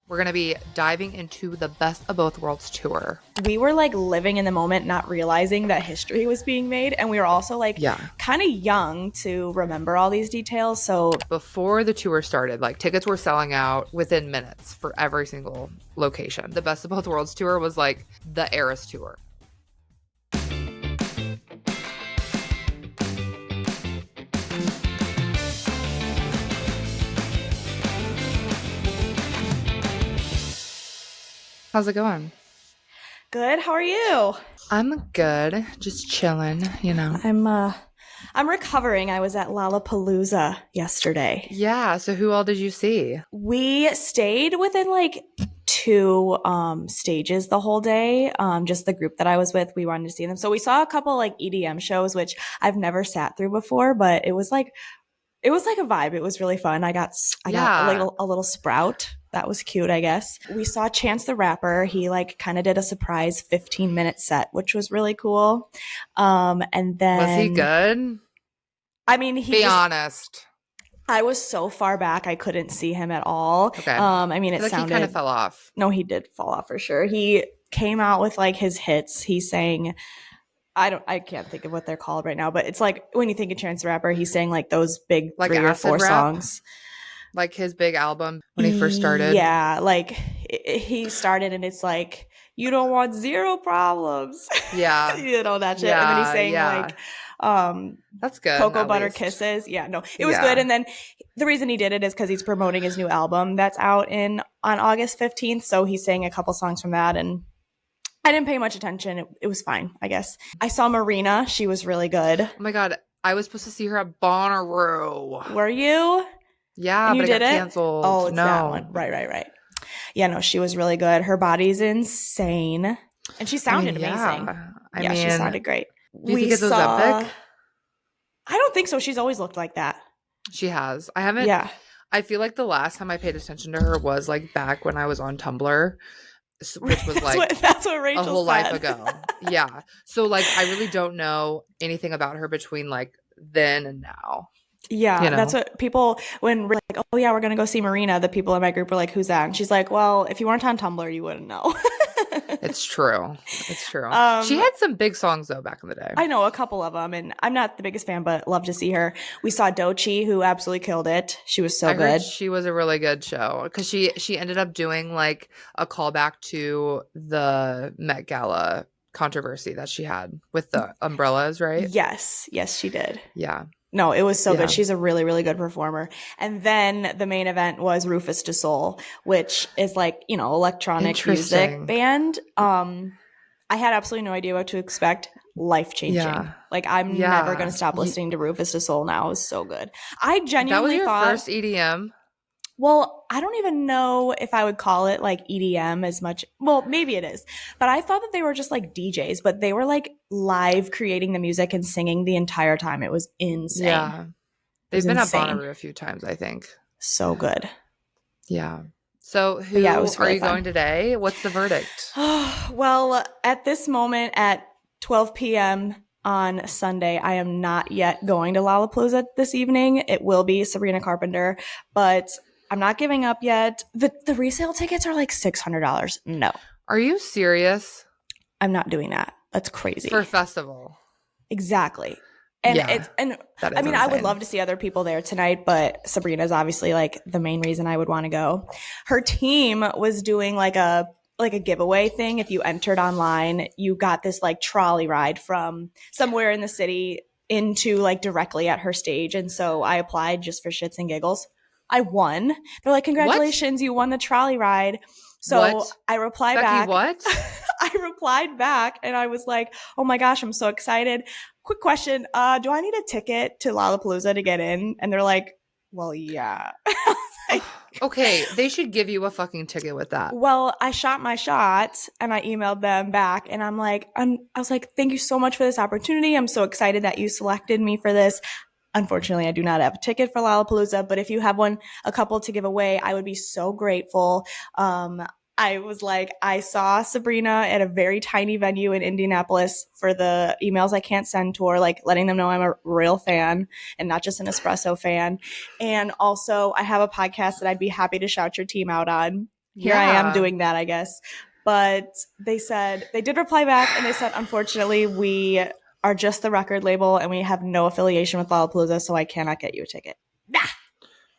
We're going to be diving into the Best of Both Worlds tour. We were like living in the moment, not realizing that history was being made. And we were also like kind of young to remember all these details. So before the tour started, like tickets were selling out within minutes for every single location. The Best of Both Worlds tour was like the Eras tour. How's it going? Good. How are you? I'm good. Just chilling, you know. I'm recovering. I was at Lollapalooza yesterday. Yeah. So who all did you see? We stayed within like two stages the whole day. Just the group that I was with, we wanted to see them. So we saw a couple like EDM shows, which I've never sat through before, but it was like a vibe. It was really fun. I got a little Sprout. That was cute, I guess. We saw Chance the Rapper. He like kind of did a surprise 15-minute set, which was really cool. And then was he good? I mean, be honest. I was so far back, I couldn't see him at all. Okay. I mean, he kind of fell off. No, he did fall off for sure. He came out with like his hits. He sang. I can't think of what they're called right now, but it's like when you think of Chance the Rapper, he's saying like those big like 3 or 4 songs. Like his big album when he first started. Yeah, like he started and it's like, you don't want zero problems. Yeah. You know, that shit. And then he's saying like, that's good. Cocoa Butter Kisses. Yeah, no, it was good. And then the reason he did it is because he's promoting his new album that's out on August 15th. So he sang a couple songs from that and I didn't pay much attention. It was fine, I guess. I saw Marina. She was really good. Oh my God. I was supposed to see her at Bonnaroo. Were you? Yeah, but it got canceled. Oh, it's that one. Right. Yeah, no, she was really good. Her body's insane. And she sounded amazing. She sounded great. Do you think it was epic? I don't think so. She's always looked like that. She has. I haven't. Yeah. I feel like the last time I paid attention to her was like back when I was on Tumblr, which was like that's what Rachel a whole said. life ago. Yeah. So like I really don't know anything about her between like then and now. Yeah, you know? That's what people, when we're like, oh yeah, we're going to go see Marina, the people in my group were like, who's that? And she's like, well, if you weren't on Tumblr, you wouldn't know. It's true. She had some big songs though back in the day. I know a couple of them and I'm not the biggest fan, but love to see her. We saw Doechii, who absolutely killed it. She was so good. She was a really good show because she ended up doing like a callback to the Met Gala controversy that she had with the umbrellas, right? Yes, she did. Yeah. No, it was so good. She's a really, really good performer. And then the main event was Rufus Du Sol, which is like, you know, electronic music band. I had absolutely no idea what to expect. Life-changing. Yeah. Like I'm never going to stop listening to Rufus Du Sol now. It was so good. I genuinely thought that was your first EDM. Well, I don't even know if I would call it like EDM as much. Well, maybe it is. But I thought that they were just like DJs, but they were like live creating the music and singing the entire time. It was insane. Yeah. They've been at Bonnaroo a few times, I think. So good. Yeah. So who are you going today? What's the verdict? Well, at this moment at 12 p.m. on Sunday, I am not yet going to Lollapalooza this evening. It will be Sabrina Carpenter, but I'm not giving up yet. The resale tickets are like $600. No. Are you serious? I'm not doing that. That's crazy. For a festival. Exactly. And I mean, I would love to see other people there tonight, but Sabrina's obviously like the main reason I would want to go. Her team was doing like a giveaway thing. If you entered online, you got this like trolley ride from somewhere in the city into like directly at her stage. And so I applied just for shits and giggles. I won. They're like, congratulations, you won the trolley ride. So I replied back. What? I replied back and I was like, oh my gosh, I'm so excited. Quick question. Do I need a ticket to Lollapalooza to get in? And they're like, well, yeah. Okay, they should give you a fucking ticket with that. Well, I shot my shot and I emailed them back and I was like, thank you so much for this opportunity. I'm so excited that you selected me for this. Unfortunately, I do not have a ticket for Lollapalooza, but if you have a couple to give away, I would be so grateful. I was like, I saw Sabrina at a very tiny venue in Indianapolis for the emails I can't send tour, like letting them know I'm a real fan and not just an espresso fan. And also I have a podcast that I'd be happy to shout your team out on. here I am doing that, I guess. But they did reply back, and they said, unfortunately, we are just the record label, and we have no affiliation with Lollapalooza, so I cannot get you a ticket. Nah.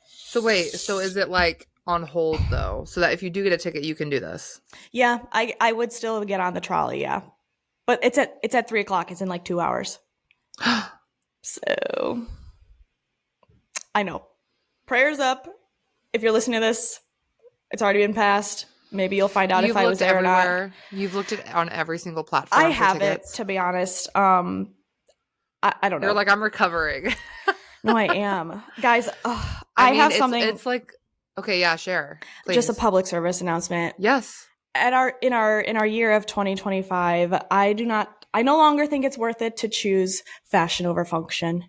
So wait, so is it like on hold though, so that if you do get a ticket, you can do this? Yeah, I would still get on the trolley, yeah. But it's at 3:00. It's in like 2 hours. So I know. Prayers up. If you're listening to this, it's already been passed. Maybe you'll find out if I was there everywhere. Or not. You've looked at on every single platform. I haven't, to be honest. I don't know. You're like, I'm recovering. No, I am, guys. I have something. It's like, okay, yeah, share. Please. Just a public service announcement. Yes. In our year of 2025, I no longer think it's worth it to choose fashion over function.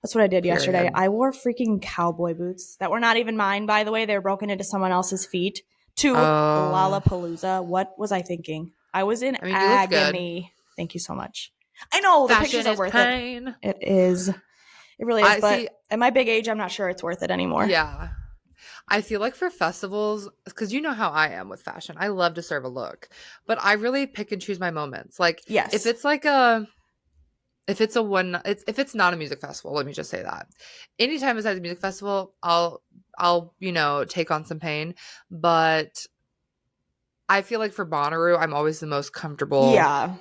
That's what I did yesterday. I wore freaking cowboy boots that were not even mine, by the way. They were broken into someone else's feet to Lollapalooza. What was I thinking? I was in agony. Thank you so much. I know the pictures are worth it. It is. It really is. But at my big age, I'm not sure it's worth it anymore. Yeah. I feel like for festivals, because you know how I am with fashion, I love to serve a look, but I really pick and choose my moments. Like, yes. If it's not a music festival, let me just say that. Anytime besides a music festival, I'll take on some pain. But I feel like for Bonnaroo, I'm always the most comfortable. Yeah.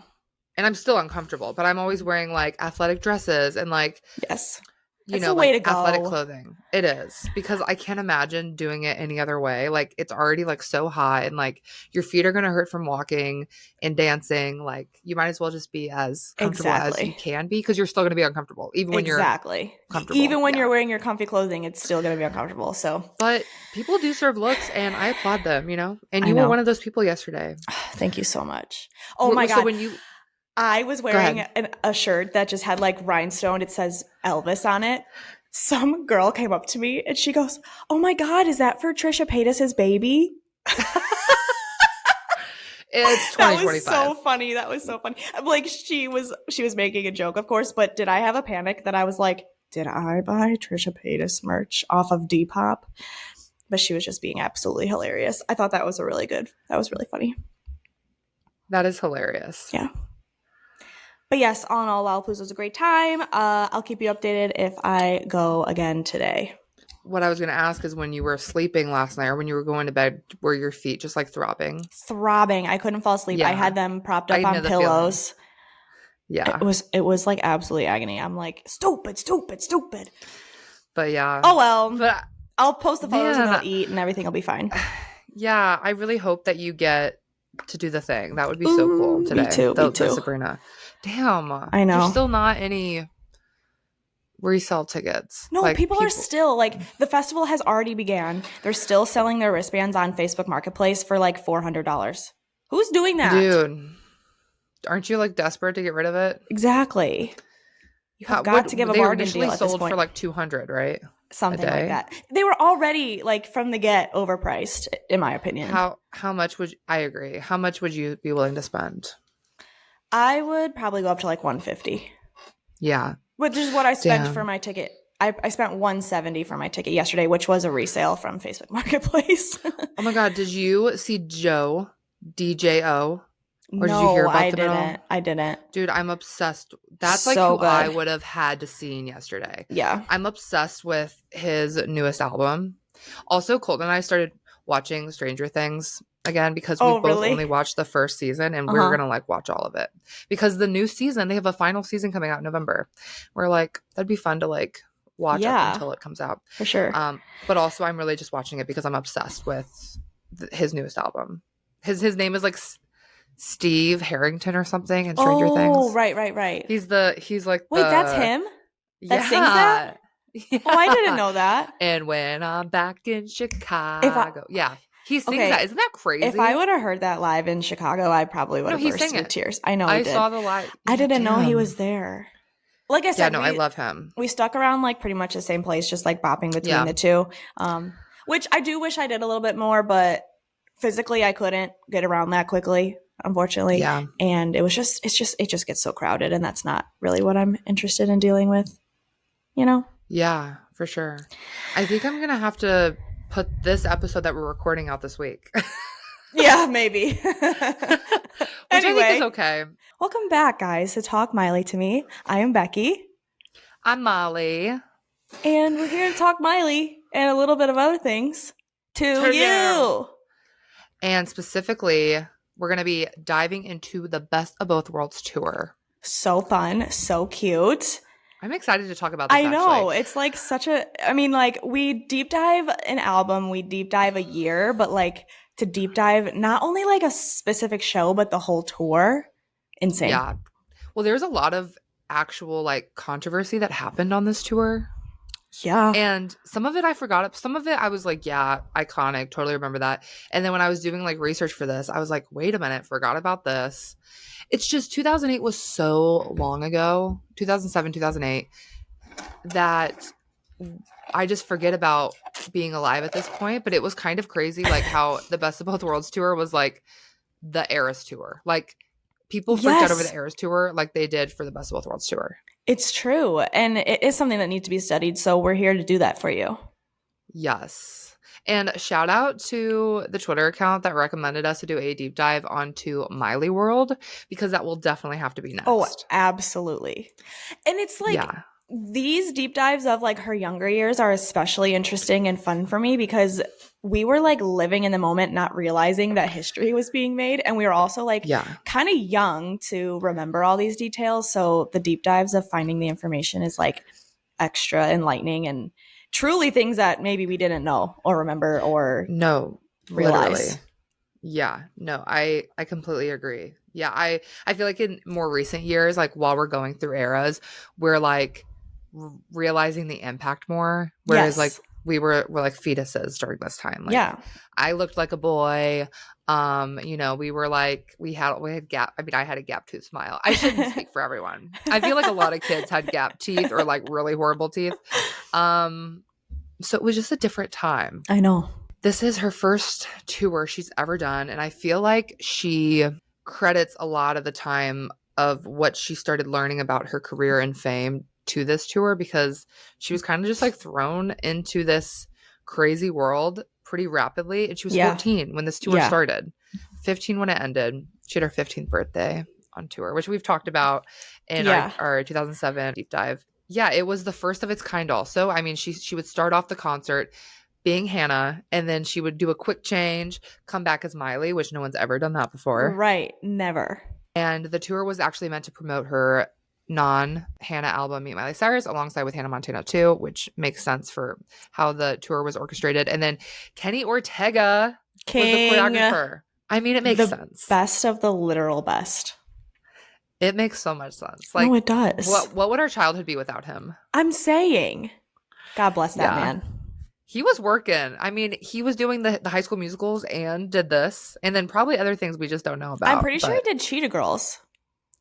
And I'm still uncomfortable, but I'm always wearing like athletic dresses and like, yes, like athletic clothing. It is, because I can't imagine doing it any other way. Like, it's already like so hot, and like your feet are going to hurt from walking and dancing. Like, you might as well just be as comfortable as you can be, because you're still going to be uncomfortable even when you're comfortable. Even when you're wearing your comfy clothing, it's still going to be uncomfortable. So, but people do serve looks, and I applaud them. And you were one of those people yesterday. Thank you so much. Oh my God. So I was wearing a shirt that just had like rhinestone. It says Elvis on it. Some girl came up to me and she goes, "Oh my God, is that for Trisha Paytas's baby?" It's 2025. That was so funny. That was so funny. Like, she was making a joke, of course, but did I have a panic that I was like, did I buy Trisha Paytas merch off of Depop? But she was just being absolutely hilarious. I thought that was really funny. That is hilarious. Yeah. But yes, all in all, Lollapalooza was a great time. I'll keep you updated if I go again today. What I was going to ask is, when you were sleeping last night or when you were going to bed, were your feet just like throbbing? Throbbing. I couldn't fall asleep. Yeah. I had them propped up on pillows. Yeah. It was like absolutely agony. I'm like, stupid. But yeah. Oh well. But I'll post the photos and they'll eat and everything will be fine. Yeah. I really hope that you get to do the thing. That would be so cool today. Me too. The Sabrina. Damn. I know. There's still not any resale tickets. No, like, people are still like, the festival has already began. They're still selling their wristbands on Facebook Marketplace for like $400. Who's doing that? Dude, aren't you like desperate to get rid of it? Exactly. You have got to give a bargain deal at this point. They sold for like $200, right? Something like that. They were already like from the get overpriced, in my opinion. How much I agree. How much would you be willing to spend? I would probably go up to like $150. Yeah. Which is what I spent for my ticket. I spent $170 for my ticket yesterday, which was a resale from Facebook Marketplace. Oh my God. Did you see Joe, DJO? Or did you hear about them at all? I didn't. Dude, I'm obsessed. That's like who I would have had to seen yesterday. Yeah. I'm obsessed with his newest album. Also, Colton and I started watching Stranger Things again, because we both only watched the first season, and we're gonna like watch all of it, because the new season, they have a final season coming out in November. We're like, that'd be fun to like watch up until it comes out, for sure. But also I'm really just watching it because I'm obsessed with his newest album. His name is like Steve Harrington or something in Stranger Things. Oh, right. He's like wait, that's him that sings that? Yeah. Oh, I didn't know that. And when I'm back in Chicago, he sings that. Isn't that crazy? If I would have heard that live in Chicago, I probably would have burst into tears. I know. I saw the live. I didn't know he was there. Like I said, I love him. We stuck around like pretty much the same place, just like bopping between the two. Which I do wish I did a little bit more, but physically I couldn't get around that quickly, unfortunately. Yeah. And it just gets so crowded, and that's not really what I'm interested in dealing with. Yeah, for sure. I think I'm gonna have to put this episode that we're recording out this week. Yeah, maybe. Which Anyway, I think is okay. Welcome back, guys, to Talk Miley to Me. I am Becky. I'm Molly. And we're here to talk Miley and a little bit of other things to you. And specifically, we're going to be diving into the Best of Both Worlds tour. So fun. So cute. I'm excited to talk about this, I know. It's like such a, I mean, like we deep dive an album, we deep dive a year, but like to deep dive not only like a specific show, but the whole tour. Insane. Yeah. Well, there's a lot of actual like controversy that happened on this tour. Yeah. And some of it I forgot. Some of it I was like, yeah, iconic. Totally remember that. And then when I was doing like research for this, I was like, wait a minute, forgot about this. It's just 2008 was so long ago, 2007, 2008, that I just forget about being alive at this point. But it was kind of crazy, like how the Best of Both Worlds tour was like the Eras tour. Like people freaked out over the Eras tour like they did for the Best of Both Worlds tour. It's true. And it is something that needs to be studied. So we're here to do that for you. Yes. And shout out to the Twitter account that recommended us to do a deep dive onto mileyworld, because that will definitely have to be next. Oh, absolutely. And it's like these deep dives of like her younger years are especially interesting and fun for me because we were like living in the moment, not realizing that history was being made. And we were also like kind of young to remember all these details. So the deep dives of finding the information is like extra enlightening and truly things that maybe we didn't know or remember or realize. Literally. Yeah, no, I completely agree. Yeah, I feel like in more recent years, like while we're going through eras, we're like realizing the impact more. Whereas like we're like fetuses during this time. Like, I looked like a boy. We were like we had gap. I mean, I had a gap tooth smile. I shouldn't speak for everyone. I feel like a lot of kids had gap teeth or like really horrible teeth. So it was just a different time. I know. This is her first tour she's ever done, and I feel like she credits a lot of the time of what she started learning about her career and fame to this tour, because she was kind of just like thrown into this crazy world pretty rapidly, and she was 14 when this tour started, 15 when it ended. She had her 15th birthday on tour, which we've talked about in our 2007 deep dive. Yeah, it was the first of its kind also. I mean, she would start off the concert being Hannah, and then she would do a quick change, come back as Miley, which no one's ever done that before. Right, never. And the tour was actually meant to promote her non-Hannah album, Meet Miley Cyrus, alongside with Hannah Montana too, which makes sense for how the tour was orchestrated. And then Kenny Ortega was the choreographer. I mean, it makes sense. Best of the literal best. It makes so much sense. Like, no, it does. What would our childhood be without him? I'm saying. God bless that man. He was working. I mean, he was doing the High School Musicals and did this, and then probably other things we just don't know about. I'm pretty sure he did Cheetah Girls.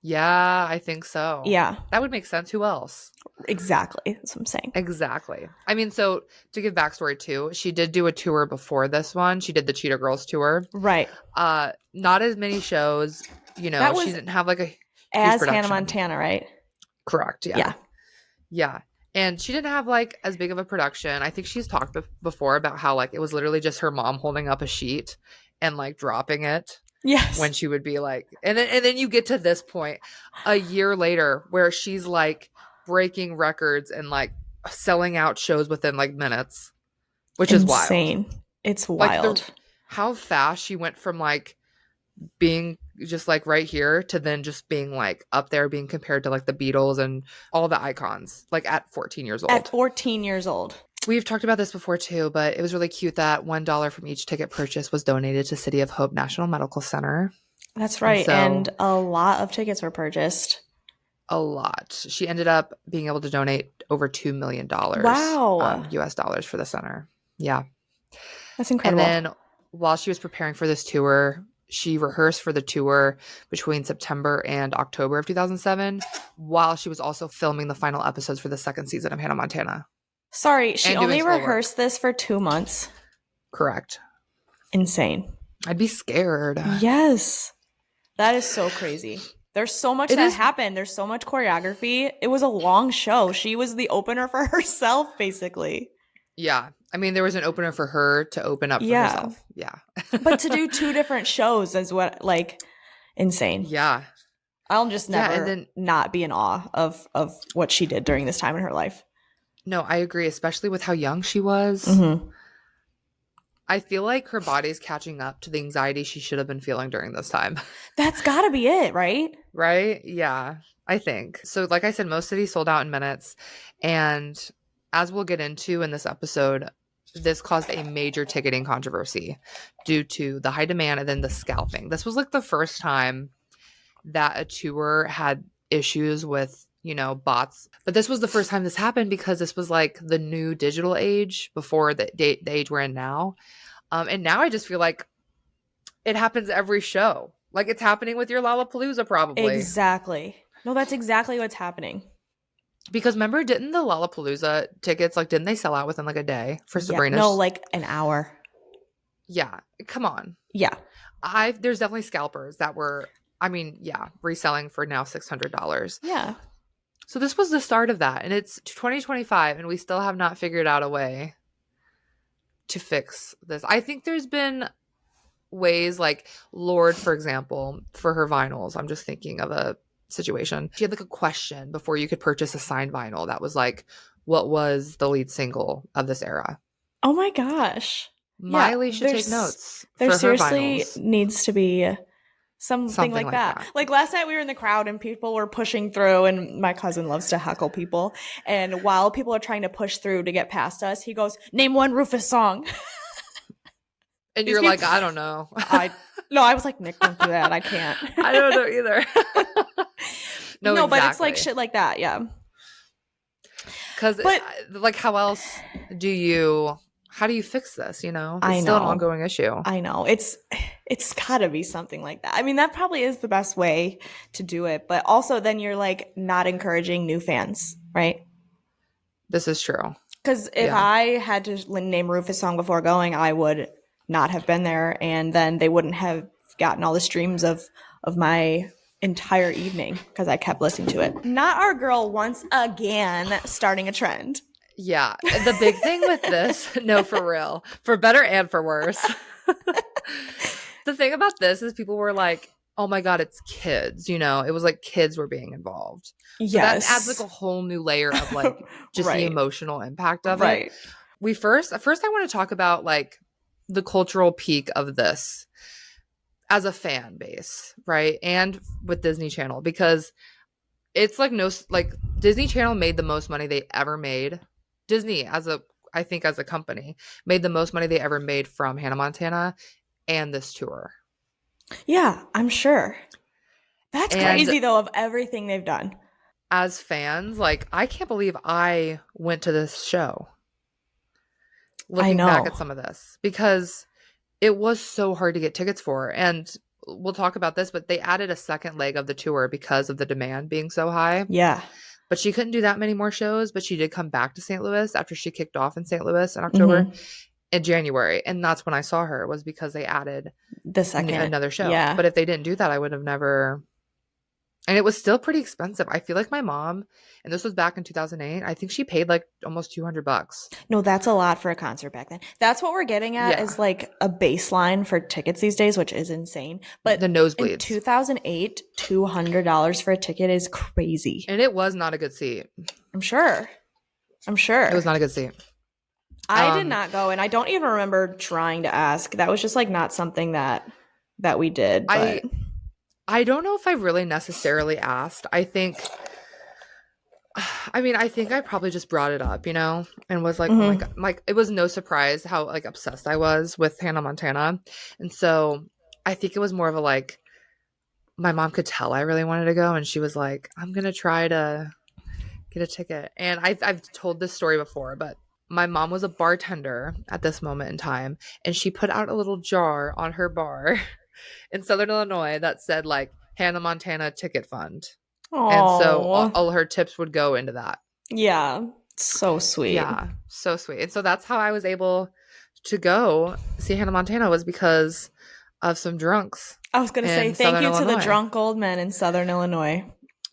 Yeah, I think so. Yeah. That would make sense. Who else? Exactly. That's what I'm saying. Exactly. I mean, so to give backstory too, she did do a tour before this one. She did the Cheetah Girls tour. Right. Not as many shows. You know, she didn't have like a as Hannah Montana, right? Correct. Yeah. Yeah. And she didn't have like as big of a production. I think she's talked before about how like it was literally just her mom holding up a sheet and like dropping it. Yes. When she would be like, and then you get to this point a year later where she's like breaking records and like selling out shows within like minutes, which is wild. Insane. It's wild. Like how fast she went from like being just like right here to then just being like up there, being compared to like the Beatles and all the icons, like at 14 years old. At 14 years old. We've talked about this before too, but it was really cute that $1 from each ticket purchase was donated to City of Hope National Medical Center. That's right. And a lot of tickets were purchased. A lot. She ended up being able to donate over $2 million. Wow. US dollars for the center. Yeah. That's incredible. And then while she was preparing for this tour, she rehearsed for the tour between September and October of 2007, while she was also filming the final episodes for the second season of Hannah Montana. Sorry, she only rehearsed this for 2 months. Correct. Insane. I'd be scared. Yes. That is so crazy. There's so much that happened. There's so much choreography. It was a long show. She was the opener for herself, basically. Yeah. I mean, there was an opener for her to open up for herself. Yeah. But to do 2 different shows is what, like, insane. Yeah. I'll just never not be in awe of what she did during this time in her life. No, I agree, especially with how young she was. Mm-hmm. I feel like her body's catching up to the anxiety she should have been feeling during this time. That's got to be it, right? Right? Yeah, I think. So like I said, most cities sold out in minutes. And as we'll get into in this episode, this caused a major ticketing controversy due to the high demand and then the scalping. This was like the first time that a tour had issues with, you know, bots. But this was the first time this happened because this was like the new digital age before the age we're in now. And now I just feel like it happens every show. Like it's happening with your Lollapalooza probably. Exactly. No, that's exactly what's happening. Because remember, didn't the Lollapalooza tickets, like, didn't they sell out within like a day for Sabrina? No, like an hour. Yeah. Come on. Yeah. There's definitely scalpers that were, I mean, yeah, reselling for now $600. Yeah. So this was the start of that. And it's 2025 and we still have not figured out a way to fix this. I think there's been ways like Lorde, for example, for her vinyls. I'm just thinking of a situation. She had like a question before you could purchase a signed vinyl that was like, what was the lead single of this era? Oh my gosh. Miley should take notes. There seriously needs to be something like that. Like last night we were in the crowd and people were pushing through, and my cousin loves to heckle people. And while people are trying to push through to get past us, he goes, "Name one Rufus song." And you're like, I don't know. I was like, Nick, don't do that. I can't. I don't know either. No, exactly. But it's like shit like that. Yeah. Because like, how do you fix this? You know, it's still an ongoing issue. I know. It's gotta be something like that. I mean, that probably is the best way to do it. But also then you're like not encouraging new fans, right? This is true. Because if I had to name Rufus song before going, I would not have been there, and then they wouldn't have gotten all the streams of my entire evening because I kept listening to it. Not our girl once again starting a trend. Yeah. The big thing with this, no, for real, for better and for worse. The thing about this is people were like, oh my God, it's kids. You know, it was like kids were being involved. Yes. So that adds like a whole new layer of like just the emotional impact of it. First, I want to talk about like the cultural peak of this as a fan base, right? And with Disney Channel, because it's like Disney Channel made the most money they ever made. Disney I think as a company made the most money they ever made from Hannah Montana and this tour. Yeah, I'm sure. That's crazy though, of everything they've done. As fans, like I can't believe I went to this show. Looking back at some of this, because it was so hard to get tickets for. And we'll talk about this, but they added a second leg of the tour because of the demand being so high. Yeah. But she couldn't do that many more shows, but she did come back to St. Louis after she kicked off in St. Louis in October, in January. And that's when I saw her, was because they added another show. Yeah. But if they didn't do that, I would have never. And it was still pretty expensive. I feel like my mom, and this was back in 2008, I think she paid like almost $200. No, that's a lot for a concert back then. That's what we're getting at, is like a baseline for tickets these days, which is insane. But the nosebleeds. In 2008, $200 for a ticket is crazy. And it was not a good seat. I'm sure. It was not a good seat. I did not go, and I don't even remember trying to ask. That was just like not something that we did. But I don't know if I really necessarily asked. I think I probably just brought it up, you know, and was like, oh my God, like it was no surprise how like obsessed I was with Hannah Montana. And so I think it was more of a like, my mom could tell I really wanted to go, and she was like, I'm going to try to get a ticket. And I've told this story before, but my mom was a bartender at this moment in time, and she put out a little jar on her bar in Southern Illinois that said like Hannah Montana Ticket Fund. Aww. And so all her tips would go into that. Yeah. So sweet. Yeah. So sweet. And so that's how I was able to go see Hannah Montana, was because of some drunks. I was going to say thank you to the drunk old men in Southern Illinois.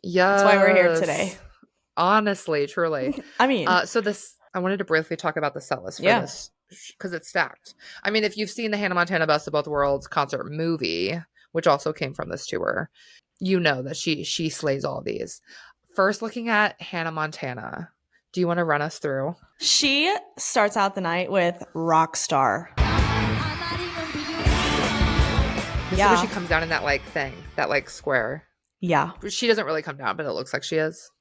Yeah. That's why we're here today. Honestly, truly. I mean. So this I wanted to briefly talk about the set list for this because it's stacked. I mean, if you've seen the Hannah Montana Best of Both Worlds concert movie, which also came from this tour, you know that she slays all these. First, looking at Hannah Montana, do you want to run us through? She starts out the night with Rockstar. This is where she comes down in that like thing, that like square. Yeah. She doesn't really come down, but it looks like she is.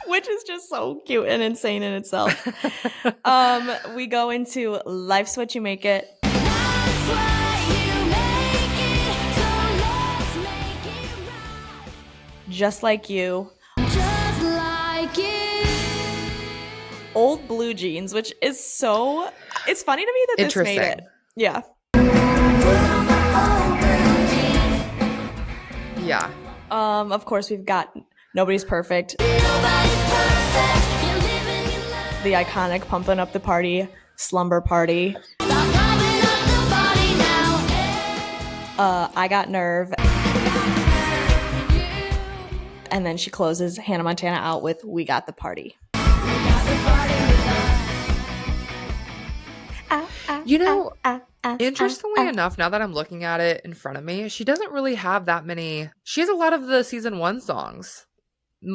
Which is just so cute and insane in itself. We go into Life's What You Make It. Just Like You. Just Like You. Old Blue Jeans, which is so... It's funny to me that this made it. Yeah. Yeah. Of course, we've got Nobody's Perfect. The iconic Pumpin' Up the Party, Slumber Party. I Got Nerve. And then she closes Hannah Montana out with We Got the Party. You know, interestingly enough, now that I'm looking at it in front of me, she doesn't really have that many. She has a lot of the season 1 songs.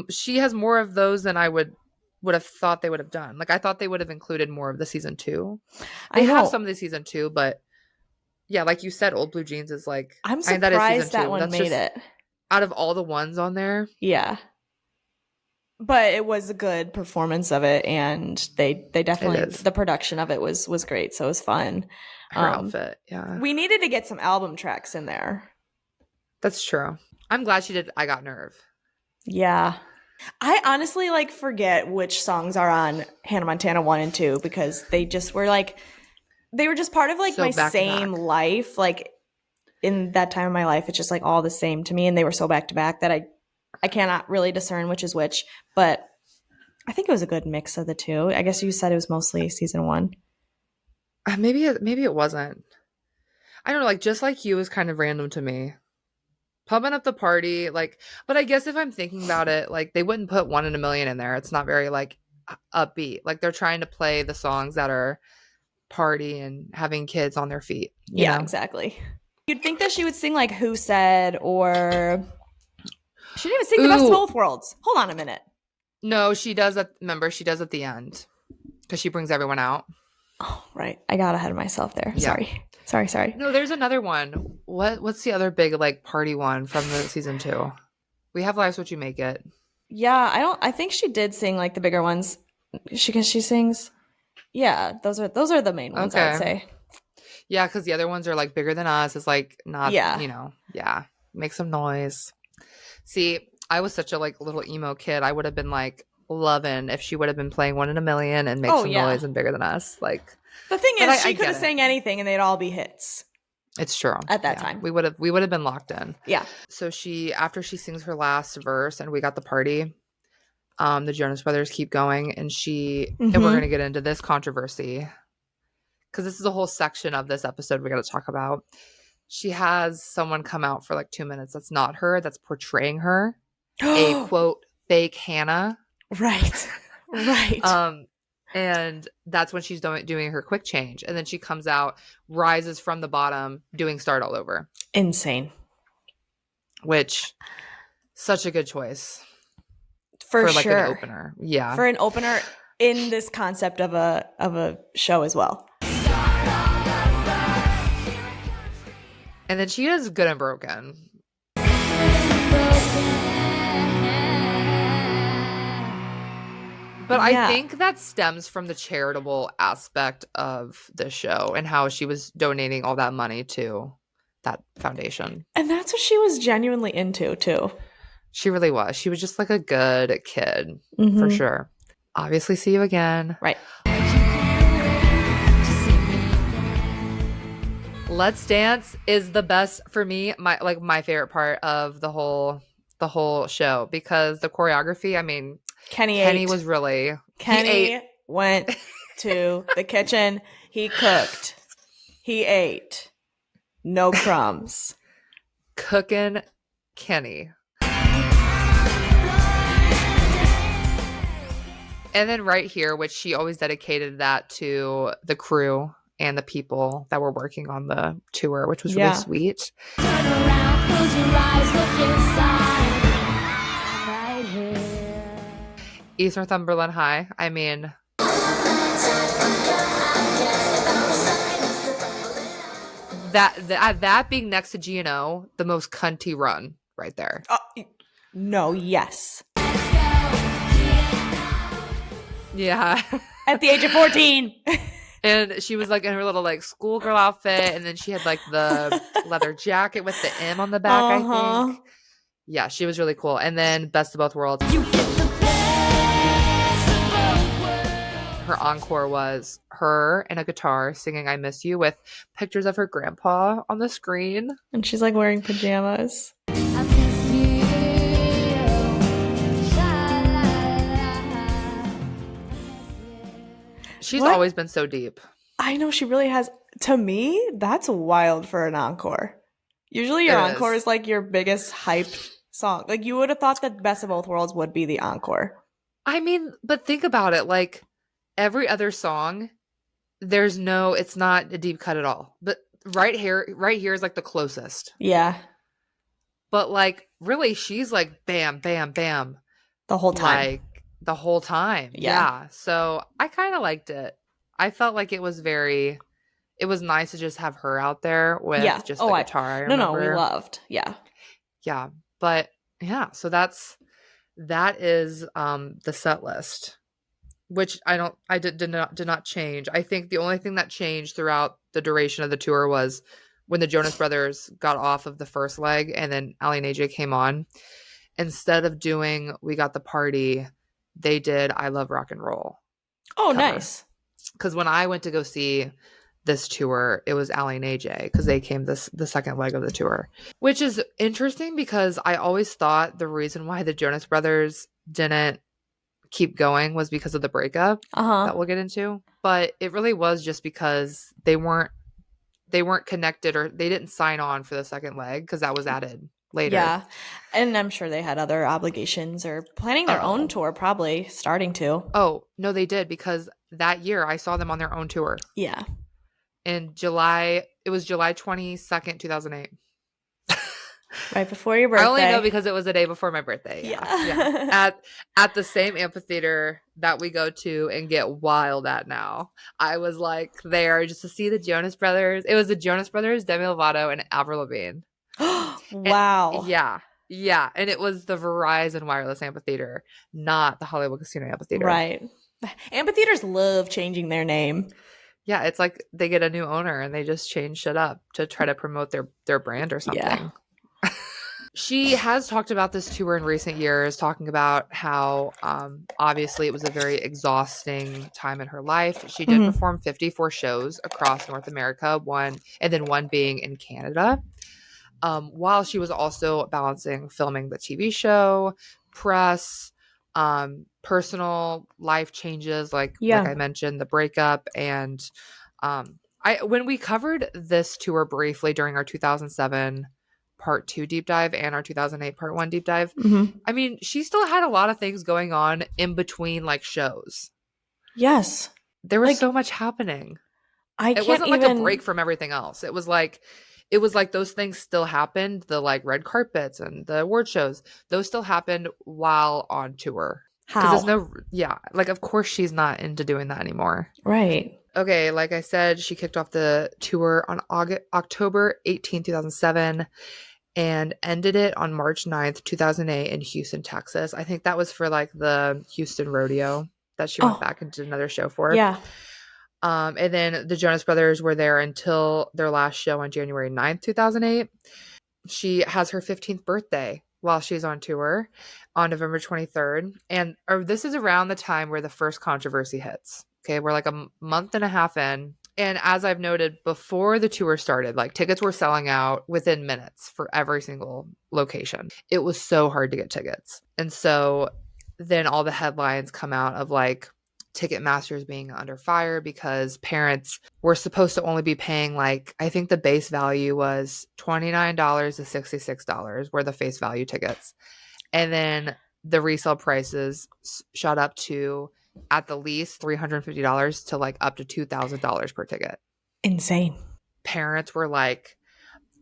She has more of those than I would have thought they would have done. Like, I thought they would have included more of the season 2. They have some of the season 2, but yeah, like you said, Old Blue Jeans is like... I'm surprised that one made it. Out of all the ones on there. Yeah. But it was a good performance of it, and they definitely... The production of it was great, so it was fun. Her outfit, yeah. We needed to get some album tracks in there. That's true. I'm glad she did I Got Nerve. Yeah. I honestly like forget which songs are on Hannah Montana 1 and 2 because they just were like, they were just part of like my same life. Like in that time of my life, it's just like all the same to me. And they were so back to back that I cannot really discern which is which, but I think it was a good mix of the two. I guess you said it was mostly season 1. Maybe it wasn't. I don't know. Like Just Like You is kind of random to me. Pumping Up the Party, like, but I guess if I'm thinking about it, like they wouldn't put 1 in a Million in there. It's not very like upbeat. Like they're trying to play the songs that are party and having kids on their feet. You know? Exactly. You'd think that she would sing like Who Said, or she didn't even sing The Best of Both Worlds. Hold on a minute. No, she does. Remember, she does at the end because she brings everyone out. Oh, right. I got ahead of myself there. Yeah. Sorry. No, there's another one. What's the other big like party one from the season 2? We have Life's What You Make It. Yeah, I think she did sing like the bigger ones. She sings. Yeah, those are the main ones, I would say. Yeah, because the other ones are like Bigger Than Us. It's like not, make some noise. See, I was such a like little emo kid. I would have been like loving if she would have been playing 1 in a Million and Make Some Noise and Bigger Than Us. Like the thing is, she could have sang anything and they'd all be hits. It's true. At that time, we would have been locked in. Yeah. So after she sings her last verse and We Got the Party, the Jonas Brothers keep going, and and we're gonna get into this controversy because this is a whole section of this episode we got to talk about. She has someone come out for like 2 minutes. That's not her. That's portraying her. A quote fake Hannah. Right. And that's when she's doing her quick change. And then she comes out, rises from the bottom, doing Start All Over. Insane. Which, such a good choice. For like sure. An opener. Yeah. For an opener in this concept of a show as well. And then she is Good and Broken. But I think that stems from the charitable aspect of the show and how she was donating all that money to that foundation. And that's what she was genuinely into, too. She really was. She was just like a good kid, for sure. Obviously, See You Again. Right. Let's Dance is the best for me, my favorite part of the whole show, because the choreography, I mean, Kenny was really... Kenny went to the kitchen. He cooked. He ate. No crumbs. Cooking Kenny. And then Right Here, which she always dedicated that to the crew and the people that were working on the tour, which was really sweet. Turn around, close your eyes, look inside. Right here. East Northumberland High. I mean, that being next to G&O, the most cunty run right there. No, yes. Yeah. At the age of 14. And she was like in her little like schoolgirl outfit, and then she had like the leather jacket with the M on the back, I think. Yeah, she was really cool. And then Best of Both Worlds. You get the best of both worlds. Her encore was her and a guitar singing I Miss You with pictures of her grandpa on the screen. And she's like wearing pajamas. I miss you. She's always been so deep. I know, she really has. To me, that's wild for an encore. Usually your encore is like your biggest hype song. Like you would have thought that Best of Both Worlds would be the encore. I mean, but think about it. Like every other song, it's not a deep cut at all. But Right Here is like the closest. Yeah. But like really, she's like bam, bam, bam. The whole time. Like the whole time. Yeah. So I kind of liked it. I felt like it was nice to just have her out there with just the guitar. I remember. No, we loved. Yeah. Yeah. But yeah, so that is the set list, which I did not change. I think the only thing that changed throughout the duration of the tour was when the Jonas Brothers got off of the first leg and then Ali and AJ came on. Instead of doing We Got the Party, they did I Love Rock and Roll. Oh, cover. Nice. Because when I went to go see this tour, it was Ali and AJ because they came the second leg of the tour, which is interesting because I always thought the reason why the Jonas Brothers didn't keep going was because of the breakup that we'll get into. But it really was just because they weren't connected, or they didn't sign on for the second leg because that was added later. Yeah. And I'm sure they had other obligations or planning their own tour, probably starting to. Oh, no, they did, because that year I saw them on their own tour. Yeah. In July, it was July 22nd, 2008. Right before your birthday. I only know because it was the day before my birthday. Yeah. At the same amphitheater that we go to and get wild at now. I was like there just to see the Jonas Brothers. It was the Jonas Brothers, Demi Lovato, and Avril Lavigne. Wow. And, yeah. And it was the Verizon Wireless Amphitheater, not the Hollywood Casino Amphitheater. Right. Amphitheaters love changing their name. Yeah, it's like they get a new owner and they just change shit up to try to promote their brand or something. Yeah. She has talked about this tour in recent years, talking about how obviously it was a very exhausting time in her life. She did perform 54 shows across North America, one being in Canada, while she was also balancing filming the TV show, press, personal life changes, like I mentioned, the breakup. And when we covered this tour briefly during our 2007 Part 2 deep dive and our 2008 Part 1 deep dive, I mean, she still had a lot of things going on in between like shows. Yes. There was so much happening. It wasn't like a break from everything else. It was like those things still happened. The like red carpets and the award shows, those still happened while on tour. How? Like of course she's not into doing that anymore. Right. Okay, like I said, she kicked off the tour on October 18, 2007 and ended it on March 9th, 2008 in Houston, Texas. I think that was for like the Houston Rodeo that she went back and did another show for. Yeah. And then the Jonas Brothers were there until their last show on January 9th, 2008. She has her 15th birthday while she's on tour on November 23rd. And this is around the time where the first controversy hits. Okay, we're like a month and a half in. And as I've noted, before the tour started, like tickets were selling out within minutes for every single location. It was so hard to get tickets. And so then all the headlines come out of like Ticketmasters being under fire because parents were supposed to only be paying like, I think the base value was $29 to $66 were the face value tickets. And then the resale prices shot up to at the least $350 to like up to $2,000 per ticket. Insane. Parents were like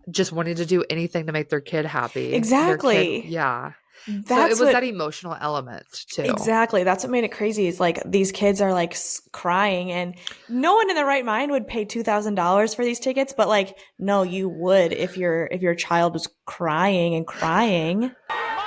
just wanting to do anything to make their kid happy. Exactly. Yeah. So it was that emotional element too. Exactly. That's what made it crazy. Is like these kids are like crying, and no one in their right mind would pay $2,000 for these tickets. But like, no, you would if your child was crying and crying.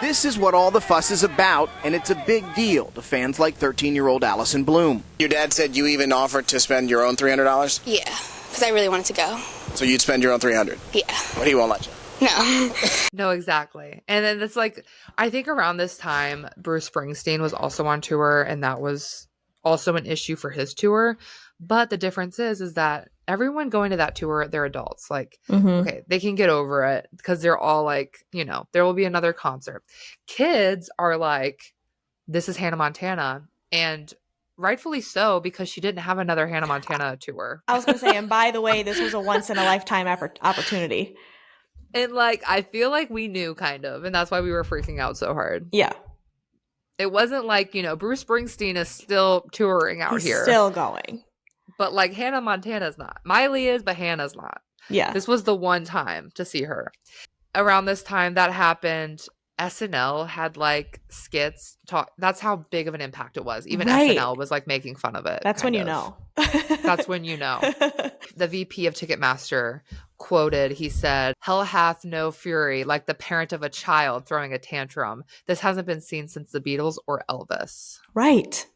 This is what all the fuss is about, and it's a big deal to fans like 13-year-old Allison Bloom. Your dad said you even offered to spend your own $300? Yeah, because I really wanted to go. So you'd spend your own $300? Yeah. But he won't let you? No. No, exactly. And then it's like, I think around this time, Bruce Springsteen was also on tour, and that was also an issue for his tour. But the difference is that everyone going to that tour, they're adults. Like, okay, they can get over it because they're all like, you know, there will be another concert. Kids are like, this is Hannah Montana. And rightfully so, because she didn't have another Hannah Montana tour. I was going to say, and by the way, this was a once-in-a-lifetime opportunity. And like, I feel like we knew kind of, and that's why we were freaking out so hard. Yeah. It wasn't like, you know, Bruce Springsteen is still touring out here. Still going. But like Hannah Montana's not. Miley is, but Hannah's not. Yeah. This was the one time to see her. Around this time that happened, SNL had like skits. That's how big of an impact it was. Even SNL was like making fun of it. That's when you know. That's when you know. The VP of Ticketmaster quoted, he said, "Hell hath no fury like the parent of a child throwing a tantrum. This hasn't been seen since the Beatles or Elvis." Right.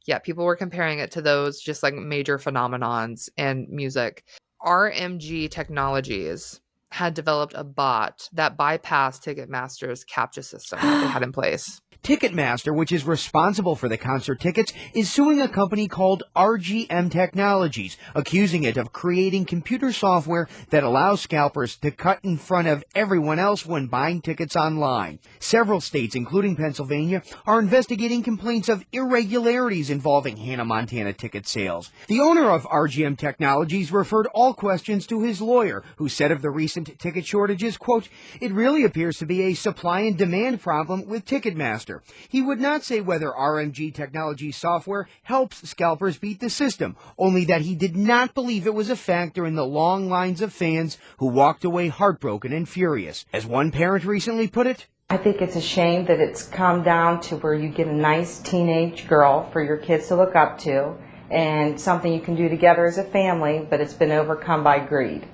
Yeah, people were comparing it to those just like major phenomenons in music. RMG Technologies had developed a bot that bypassed Ticketmaster's CAPTCHA system that they had in place. Ticketmaster, which is responsible for the concert tickets, is suing a company called RGM Technologies, accusing it of creating computer software that allows scalpers to cut in front of everyone else when buying tickets online. Several states, including Pennsylvania, are investigating complaints of irregularities involving Hannah Montana ticket sales. The owner of RGM Technologies referred all questions to his lawyer, who said of the recent ticket shortages, quote, "It really appears to be a supply and demand problem with Ticketmaster." He would not say whether RMG Technology software helps scalpers beat the system, only that he did not believe it was a factor in the long lines of fans who walked away heartbroken and furious. As one parent recently put it, "I think it's a shame that it's come down to where you get a nice teenage girl for your kids to look up to and something you can do together as a family, but it's been overcome by greed."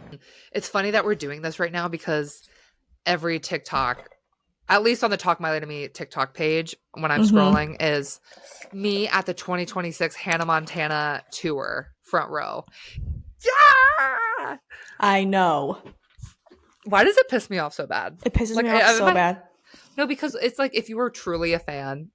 It's funny that we're doing this right now because every TikTok, at least on the Talk Miley to Me TikTok page, when I'm scrolling, is me at the 2026 Hannah Montana tour, front row. Yeah! I know. Why does it piss me off so bad? It pisses me off so bad. No, because it's like if you were truly a fan,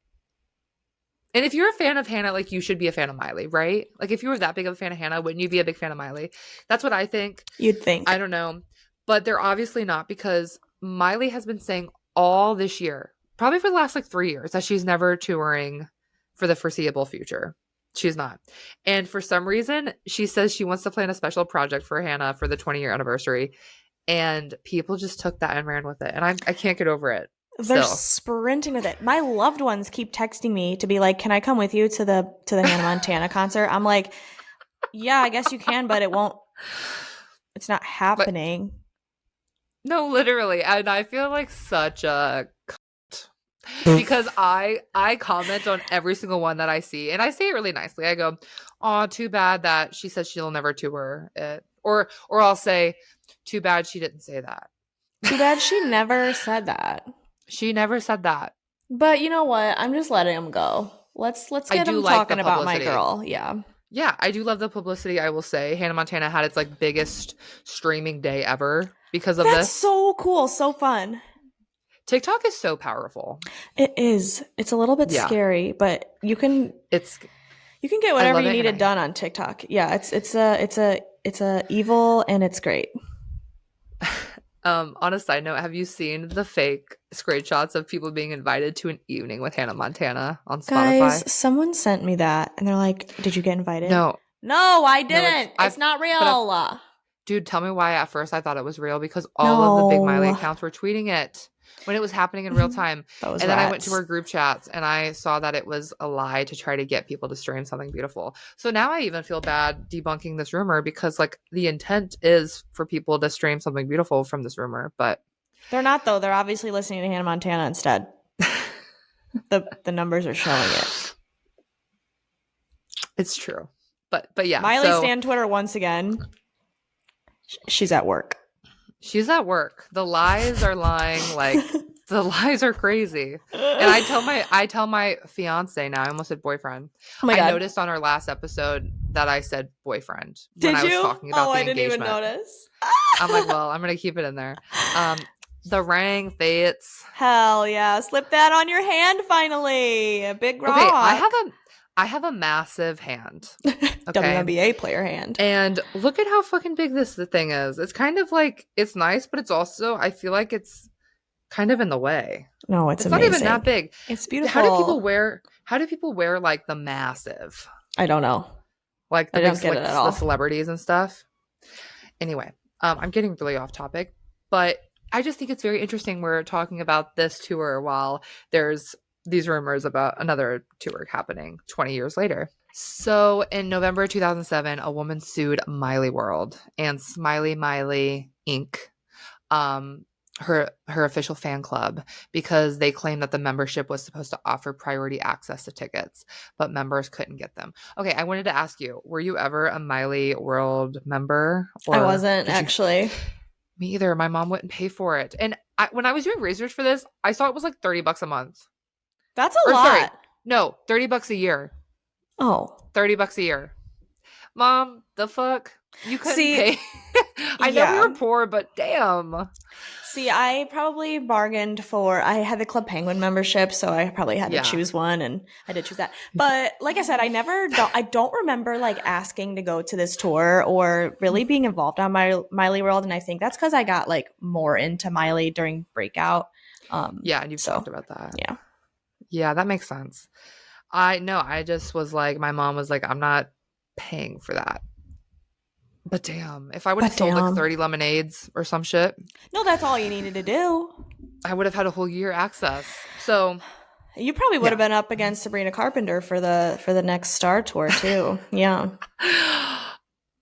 and if you're a fan of Hannah, like you should be a fan of Miley, right? Like if you were that big of a fan of Hannah, wouldn't you be a big fan of Miley? That's what I think. You'd think. I don't know. But they're obviously not, because Miley has been saying all this year, probably for the last like 3 years, that she's never touring for the foreseeable future. She's not. And for some reason, she says she wants to plan a special project for Hannah for the 20-year anniversary. And people just took that and ran with it. And I can't get over it. They're sprinting with it. My loved ones keep texting me to be like, "Can I come with you to the Hannah Montana concert?" I'm like, "Yeah, I guess you can, but it's not happening." No, literally. And I feel like such a cunt because I comment on every single one that I see, and I say it really nicely. I go, "Oh, too bad that she says she'll never tour it," or I'll say, "Too bad she didn't say that." Too bad she never said that. She never said that. But you know what? I'm just letting him go. Let's get him talking about my girl. Yeah. Yeah, I do love the publicity, I will say. Hannah Montana had its like biggest streaming day ever because of this. That's so cool. So fun. TikTok is so powerful. It is. It's a little bit scary, but you can get whatever you needed done on TikTok. Yeah, it's a evil, and it's great. On a side note, have you seen the fake screenshots of people being invited to an evening with Hannah Montana on Spotify? Guys, someone sent me that, and they're like, "Did you get invited?" No, I didn't. It's not real. Dude, tell me why at first I thought it was real, because all of the big Miley accounts were tweeting it when it was happening in real time. And then I went to her group chats and I saw that it was a lie to try to get people to stream Something Beautiful. So now I even feel bad debunking this rumor, because like the intent is for people to stream Something Beautiful from this rumor, but they're not, though. They're obviously listening to Hannah Montana instead. The numbers are showing it. It's true. But yeah. Miley stan Twitter once again. She's at work. She's at work. The lies are lying. Like, the lies are crazy. And I tell my fiance now. I almost said boyfriend. Oh my God. I noticed on our last episode that I said boyfriend when I was talking about the engagement. I didn't even notice. I'm like, well, I'm gonna keep it in there. The ring fits. Hell yeah! Slip that on your hand finally. A big rock. Okay, I have a massive hand. Okay? WNBA player hand. And look at how fucking big the thing is. It's kind of like, it's nice, but it's also, I feel like it's kind of in the way. No, it's amazing. Not even that big. It's beautiful. How do people wear like the massive? I don't know. Like the the celebrities and stuff. Anyway, I'm getting really off topic, but I just think it's very interesting we're talking about this tour while there's these rumors about another tour happening 20 years later. So in November 2007, a woman sued mileyworld and Smiley Miley Inc., her official fan club, because they claimed that the membership was supposed to offer priority access to tickets, but members couldn't get them. Okay, I wanted to ask you, were you ever a mileyworld member? I wasn't, actually. Me either. My mom wouldn't pay for it. And when I was doing research for this, I saw it was like $30 a month. That's a lot. Sorry, no, $30 a year. Oh. $30 a year. Mom, the fuck? You couldn't pay. I know we were poor, but damn. See, I probably bargained for, I had the Club Penguin membership, so I probably had to choose one, and I did choose that. But like I said, I don't remember like asking to go to this tour or really being involved on Miley World, and I think that's because I got like more into Miley during Breakout. Yeah, and you've talked about that. Yeah. Yeah, that makes sense. I just was like, my mom was like, I'm not paying for that. But damn, if I would have sold like 30 lemonades or some shit. No, that's all you needed to do. I would have had a whole year access. So you probably would have been up against Sabrina Carpenter for the next Star Tour too. Yeah.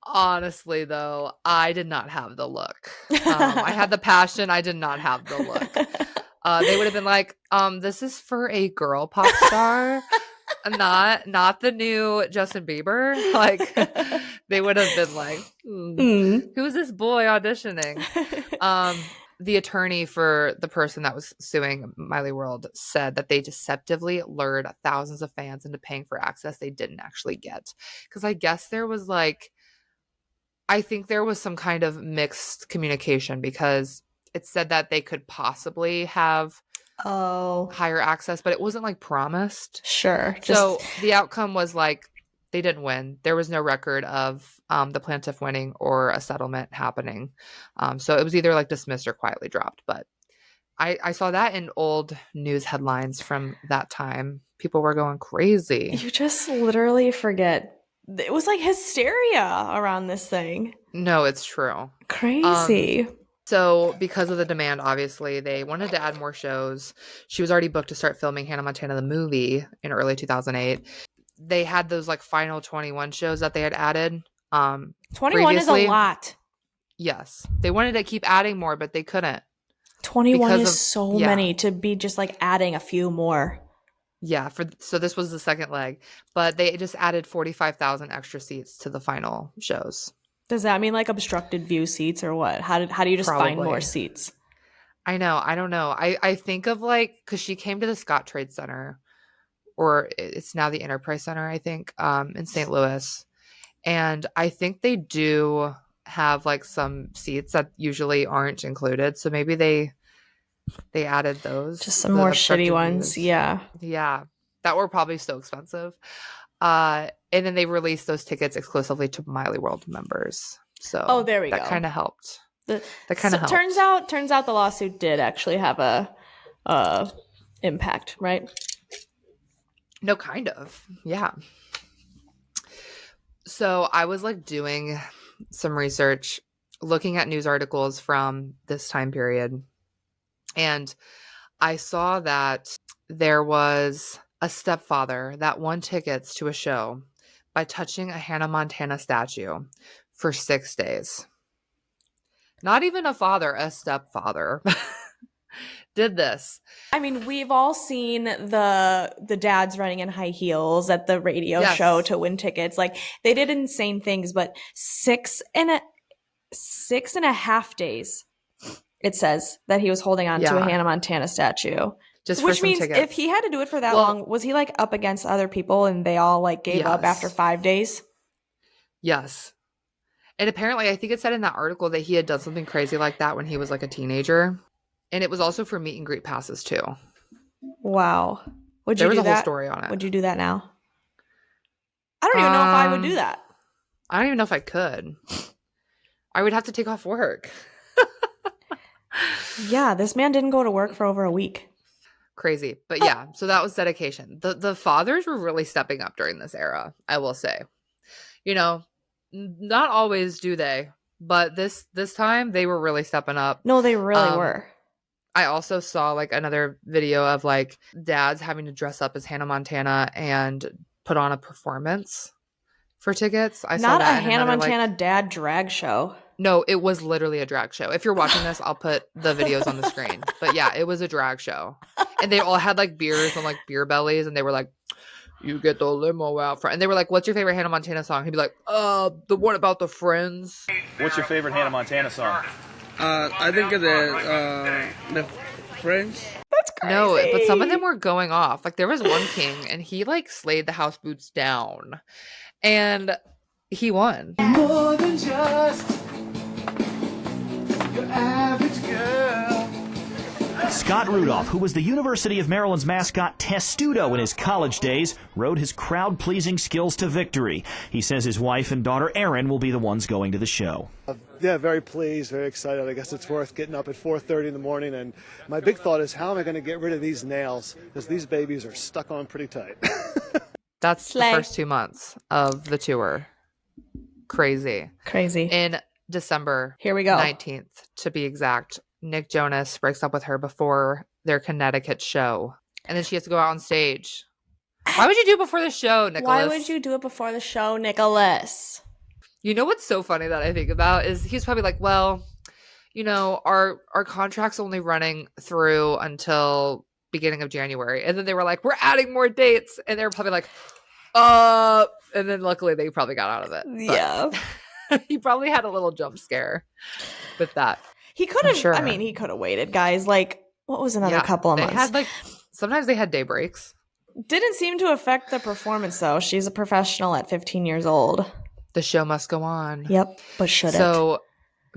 Honestly, though, I did not have the look. I had the passion. I did not have the look. They would have been like, this is for a girl pop star. Not the new Justin Bieber. Like, they would have been like, who's this boy auditioning? The attorney for the person that was suing Miley World said that they deceptively lured thousands of fans into paying for access they didn't actually get. Because I guess I think there was some kind of mixed communication, because it said that they could possibly have higher access, but it wasn't like promised. Sure. So the outcome was like they didn't win. There was no record of the plaintiff winning or a settlement happening. So it was either like dismissed or quietly dropped. But I saw that in old news headlines from that time. People were going crazy. You just literally forget. It was like hysteria around this thing. No, it's true. Crazy. So because of the demand, obviously, they wanted to add more shows. She was already booked to start filming Hannah Montana the movie in early 2008. They had those like final 21 shows that they had added. 21 is a lot. Yes. They wanted to keep adding more, but they couldn't. 21 is so many to be just like adding a few more. Yeah. So this was the second leg. But they just added 45,000 extra seats to the final shows. Does that mean like obstructed view seats or what? How do you just find more seats? I know. I don't know. I think of like, because she came to the Scott Trade Center, or it's now the Enterprise Center, I think, in St. Louis. And I think they do have like some seats that usually aren't included. So maybe they added those. Just some more shitty ones. Yeah. Yeah. That were probably so expensive. And then they released those tickets exclusively to Miley World members. So there we go. That kind of helped. Helped. Turns out the lawsuit did actually have a impact, right? No, kind of. Yeah. So I was like doing some research looking at news articles from this time period, and I saw that there was a stepfather that won tickets to a show by touching a Hannah Montana statue for 6 days. Not even a father, a stepfather did this. I mean, we've all seen the dads running in high heels at the radio show to win tickets. Like, they did insane things, but 6.5 days, it says, that he was holding on to a Hannah Montana statue. Which means tickets. If he had to do it for that long, was he like up against other people and they all like gave up after 5 days? Yes. And apparently, I think it said in that article that he had done something crazy like that when he was like a teenager. And it was also for meet and greet passes too. Wow. Would you there was do a that? whole story on it. Would you do that now? I don't even know if I would do that. I don't even know if I could. I would have to take off work. Yeah, this man didn't go to work for over a week. Crazy. But yeah, so that was dedication. The fathers were really stepping up during this era, I will say. You know, not always do they, but this time they were really stepping up. No, they really were. I also saw like another video of like dads having to dress up as Hannah Montana and put on a performance for tickets. I saw that. Not a Hannah Montana dad drag show. No, it was literally a drag show. If you're watching this, I'll put the videos on the screen. But yeah, it was a drag show. And they all had like beers and like beer bellies. And they were like, you get the limo out front. And they were like, what's your favorite Hannah Montana song? He'd be like, the one about the friends. What's your favorite Hannah Montana song? I think the Friends. That's crazy. No, but some of them were going off. Like there was one king and he like slayed the house boots down. And he won. More than just your average girl. Scott Rudolph, who was the University of Maryland's mascot Testudo in his college days, rode his crowd-pleasing skills to victory. He says his wife and daughter Erin will be the ones going to the show. Yeah, very pleased, very excited. I guess it's worth getting up at 4:30 in the morning. And my big thought is, how am I going to get rid of these nails? Because these babies are stuck on pretty tight. That's the first 2 months of the tour. Crazy. In December here we go 19th to be exact, Nick Jonas breaks up with her before their Connecticut show, and then she has to go out on stage. Why would you do it before the show, Nicholas? Why would you do it before the show, Nicholas? You know what's so funny that I think about is he's probably like, well, you know, our contract's only running through until beginning of January, and then they were like, we're adding more dates, and they were probably like, and then luckily they probably got out of it. Yeah. He probably had a little jump scare with that. He could have, I mean, he could have waited, guys. Like, what was another couple of months? Had like, sometimes they had day breaks. Didn't seem to affect the performance, though. She's a professional at 15 years old. The show must go on. Yep, but should it?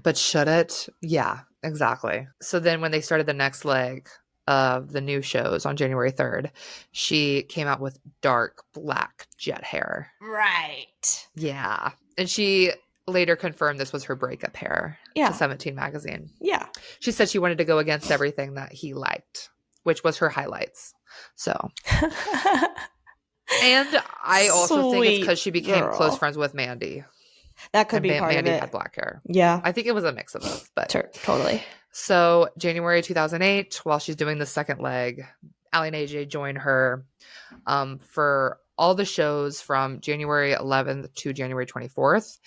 But should it? Yeah, exactly. So then when they started the next leg of the new shows on January 3rd, she came out with dark black jet hair. Right. Yeah. And she later confirmed this was her breakup hair to 17 magazine. Yeah. She said she wanted to go against everything that he liked, which was her highlights. So. And I also think it's because she became close friends with Mandy. That could be part Mandy of it. had black hair. Yeah. I think it was a mix of both. But totally. So January 2008, while she's doing the second leg, Ally and AJ join her for all the shows from January 11th to January 24th.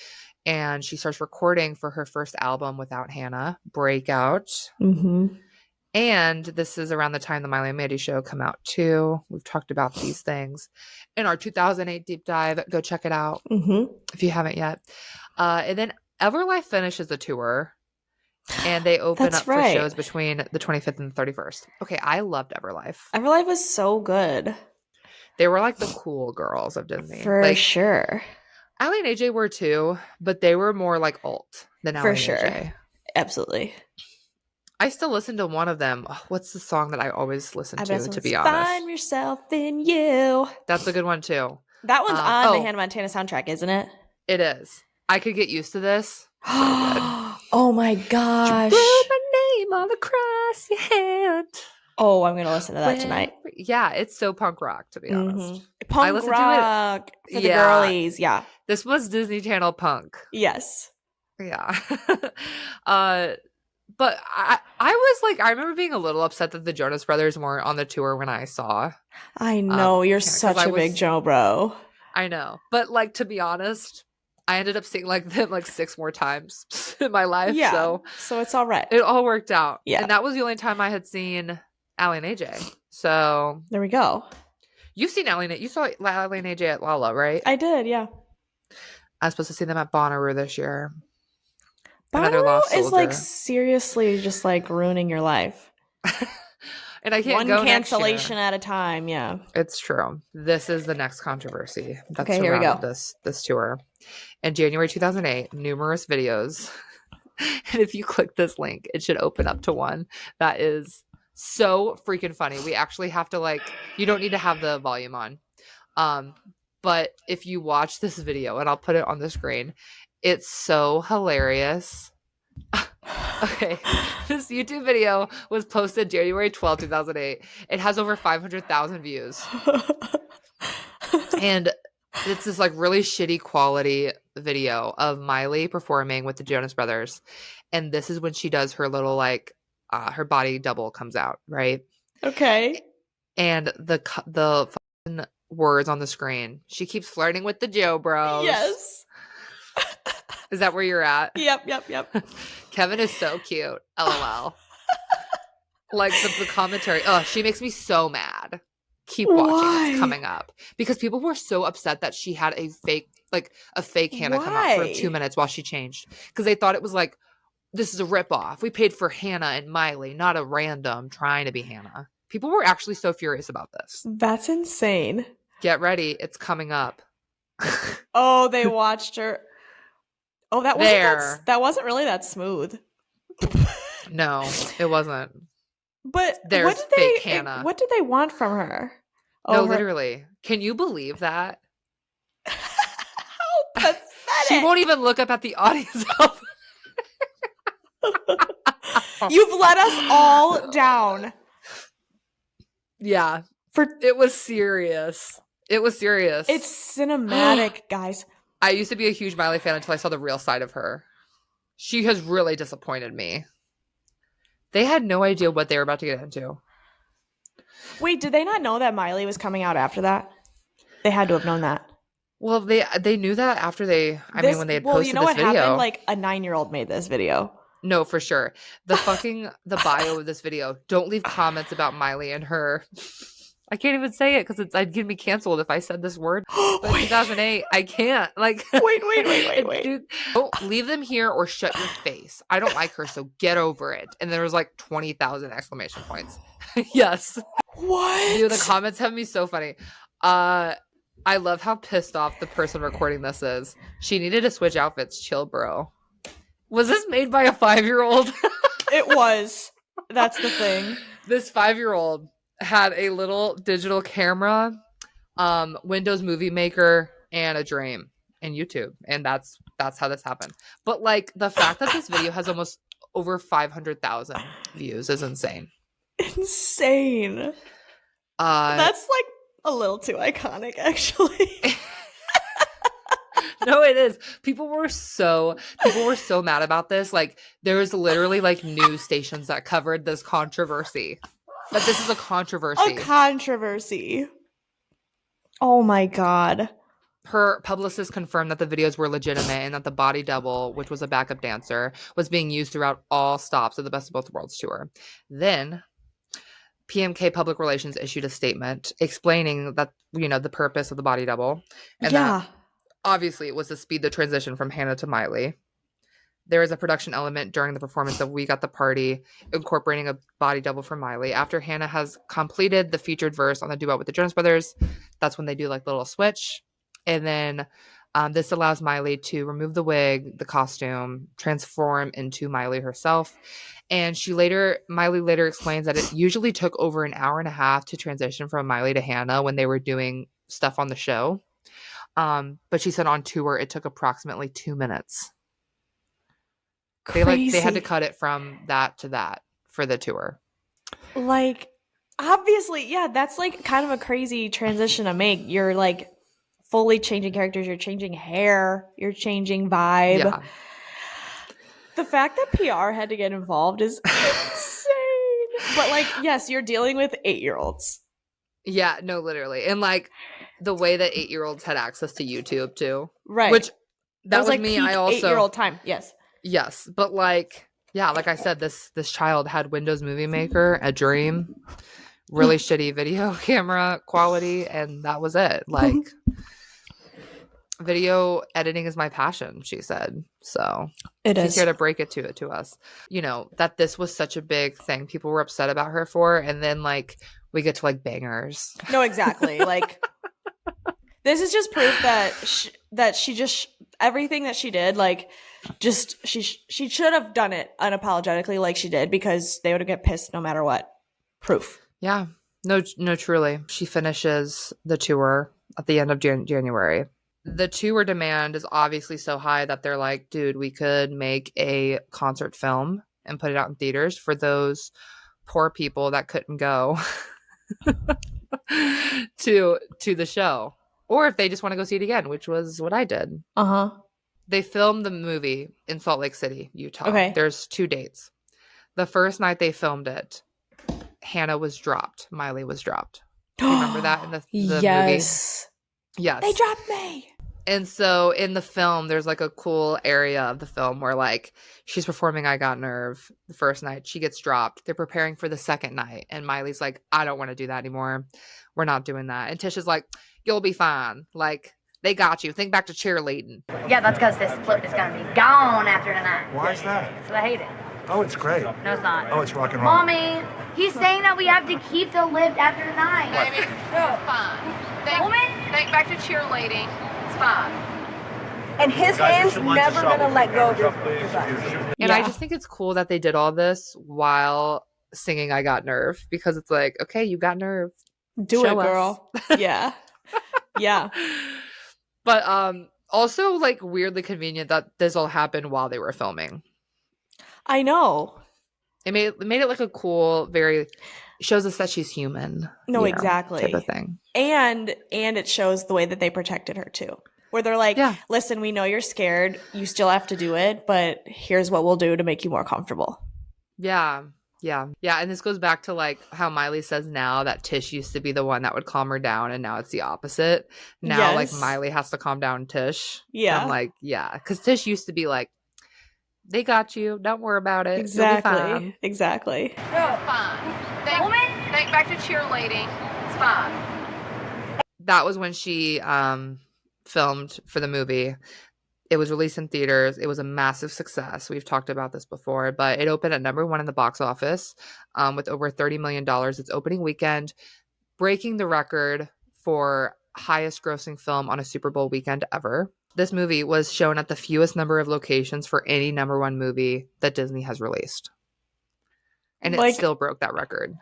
And she starts recording for her first album without Hannah, Breakout. Mm-hmm. And this is around the time the Miley and Mandy show come out too. We've talked about these things in our 2008 deep dive. Go check it out if you haven't yet. And then Everlife finishes the tour. And they open up for shows between the 25th and the 31st. Okay, I loved Everlife. Everlife was so good. They were like the cool girls of Disney. For sure. Ally and AJ were too, but they were more like alt than Ally and AJ. Absolutely. I still listen to one of them. Oh, what's the song that I always listen to be honest? Find Yourself in You. That's a good one too. That one's on the Hannah Montana soundtrack, isn't it? It is. I Could Get Used to This. So good. Oh my gosh. You wrote my name all across your hand. Oh, I'm going to listen to that tonight. Yeah, it's so punk rock, to be honest. Punk rock for the girlies. Yeah. This was Disney Channel punk. Yes. Yeah. But I was like, I remember being a little upset that the Jonas Brothers weren't on the tour when I saw. I know, you're such a big Joe bro. I know. But like, to be honest, I ended up seeing like them like 6 more times in my life. Yeah. So it's all right. It all worked out. Yeah. And that was the only time I had seen Allie and AJ. So there we go. You've seen Allie and you saw Allie and AJ at Lala, right? I did, yeah. I was supposed to see them at Bonnaroo this year. Bonnaroo is like seriously just like ruining your life. And I can't one go cancellation at a time. Yeah, it's true. This is the next controversy that's okay, here we go. this tour. In January 2008, numerous videos, and if you click this link, it should open up to one that is so freaking funny. We actually have to like, you don't need to have the volume on, but if you watch this video, and I'll put it on the screen, it's so hilarious. Okay, this YouTube video was posted January 12, 2008. It has over 500,000 views. And it's this like really shitty quality video of Miley performing with the Jonas Brothers. And this is when she does her little like, her body double comes out, right? Okay. And the fucking words on the screen. She keeps flirting with the Joe Bros. Yes. Is that where you're at? Yep. Kevin is so cute. LOL. Like the commentary. Oh, she makes me so mad. Keep watching. Why? It's coming up. Because people were so upset that she had a fake Hannah come out for 2 minutes while she changed. Because they thought it was like, this is a ripoff. We paid for Hannah and Miley, not a random trying to be Hannah. People were actually so furious about this. That's insane. Get ready. It's coming up. Oh, they watched her. Oh, that wasn't really that smooth. No, it wasn't. But there's fake Hannah. What did they want from her? No, literally. Can you believe that? How pathetic. She won't even look up at the audience. You've let us all down. Yeah. It was serious. It's cinematic, guys. I used to be a huge Miley fan until I saw the real side of her. She has really disappointed me. They had no idea what they were about to get into. Wait, did they not know that Miley was coming out after that? They had to have known that. Well, they knew that after when they had posted this video. Well, you know what happened? Like a 9-year-old made this video. No, for sure. The bio of this video. Don't leave comments about Miley and her. I can't even say it because I'd get me canceled if I said this word. But in 2008, I can't. Like, wait. Dude, don't leave them here or shut your face. I don't like her, so get over it. And there was like 20,000 exclamation points. Yes. What? Dude, the comments have me so funny. I love how pissed off the person recording this is. She needed to switch outfits. Chill, bro. Was this made by a 5-year-old? It was. That's the thing. This 5-year-old had a little digital camera, Windows Movie Maker, and a Dream, and YouTube, and that's how this happened. But like the fact that this video has almost over 500,000 views is insane. Insane. That's like a little too iconic, actually. No, it is. People were so mad about this. Like there was literally like news stations that covered this controversy. That this is a controversy. Oh my God. Her publicist confirmed that the videos were legitimate and that the body double, which was a backup dancer, was being used throughout all stops of the Best of Both Worlds tour. Then PMK Public Relations issued a statement explaining that, the purpose of the body double. And that obviously it was to speed the transition from Hannah to Miley. There is a production element during the performance of We Got the Party, incorporating a body double for Miley. After Hannah has completed the featured verse on the duet with the Jonas Brothers, that's when they do like the little switch. And then this allows Miley to remove the wig, the costume, transform into Miley herself. And Miley later explains that it usually took over an hour and a half to transition from Miley to Hannah when they were doing stuff on the show. But she said on tour it took approximately 2 minutes. Crazy. They had to cut it from that to that for the tour. Like, obviously, yeah, that's like kind of a crazy transition to make. You're like fully changing characters. You're changing hair. You're changing vibe. The fact that PR had to get involved is insane. But like, yes, you're dealing with 8-year-olds. Yeah, no, literally. And like the way that 8-year-olds had access to YouTube too. Right. Which that was like me. Peak I also 8-year-old time. Yes. Yes. But like, yeah, like I said, this child had Windows Movie Maker, a dream, really shitty video camera quality, and that was it. Like video editing is my passion, she said. So she's here to break it to us. You know, that this was such a big thing people were upset about her for, and then like we get to like bangers. No, exactly. Like this is just proof that she just everything that she did, like just she should have done it unapologetically like she did, because they would have get pissed no matter what. Proof. Yeah. No, truly. She finishes the tour at the end of January. The tour demand is obviously so high that they're like, dude, we could make a concert film and put it out in theaters for those poor people that couldn't go to the show. Or if they just want to go see it again, which was what I did. Uh-huh. They filmed the movie in Salt Lake City, Utah. Okay. There's 2 dates. The first night they filmed it, Hannah was dropped. Miley was dropped. Remember that in the yes. movie? Yes. They dropped me. And so in the film, there's like a cool area of the film where like she's performing I Got Nerve the first night. She gets dropped. They're preparing for the second night. And Miley's like, I don't want to do that anymore. We're not doing that. And Tish is like, you'll be fine. Like, they got you. Think back to cheerleading. Yeah, that's because this float is going to be gone after tonight. Why is that? So I hate it. Oh, it's great. No, it's not. Oh, it's rock and roll. Mommy, he's saying that we have to keep the lift after tonight. Baby, it's fine. Think back to cheerleading. It's fine. And his hand's never going to let go of his And I just think it's cool that they did all this while singing I Got Nerve, because it's like, okay, you got nerve. Do it, girl. Yeah. Yeah. But also like weirdly convenient that this all happened while they were filming. I know. It made it like a cool, very shows us that she's human. No, exactly. Type of thing. And it shows the way that they protected her too. Where they're like, listen, we know you're scared. You still have to do it, but here's what we'll do to make you more comfortable. Yeah. Yeah. Yeah. And this goes back to like how Miley says now that Tish used to be the one that would calm her down, and now it's the opposite. Now like Miley has to calm down Tish. Yeah. I'm like, yeah. Because Tish used to be like, they got you. Don't worry about it. Exactly. Exactly. No, fine. Think back to cheerleading. It's fine. That was when she filmed for the movie. It was released in theaters. It was a massive success. We've talked about this before, but it opened at #1 in the box office with over $30 million its opening weekend, breaking the record for highest grossing film on a Super Bowl weekend ever. This movie was shown at the fewest number of locations for any #1 movie that Disney has released. And it still broke that record.